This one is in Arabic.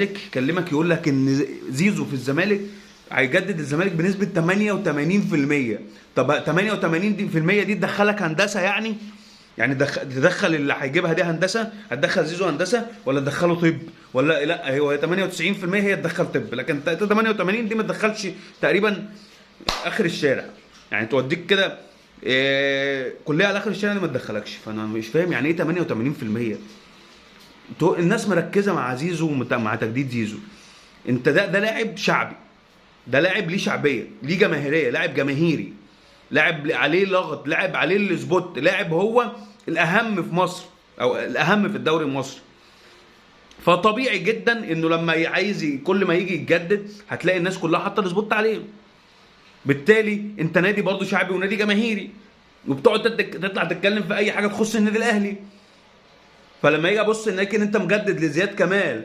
يكلمك يقول لك ان زيزو في الزمالك هيجدد الزمالك بنسبه 88%. طب 88% دي تدخلك هندسه يعني؟ يعني تدخل اللي هيجيبها دي هندسه؟ هتدخل زيزو هندسه ولا تدخله طب؟ ولا لا، هو 98% هي تدخل طب، لكن 88 دي ما تدخلش تقريبا اخر الشارع. يعني توديك كده كليه على اخر الشارع دي ما تدخلكش. فانا مش فاهم يعني ايه 88%. الناس مركزه مع زيزو مع تجديد زيزو. انت ده لاعب شعبي، ده لاعب ليه شعبيه، ليه جماهيريه، لاعب جماهيري، لاعب عليه لغط، لاعب عليه السبوت، لاعب هو الاهم في مصر او الاهم في الدوري المصري. فطبيعي جدا انه لما عايز كل ما يجي يتجدد هتلاقي الناس كلها حاطه السبوت عليه. بالتالي انت نادي برضه شعبي ونادي جماهيري، وبتقعد تطلع تتكلم في اي حاجه تخص النادي الاهلي. فلما يجي ابص ان انت مجدد لزياد كمال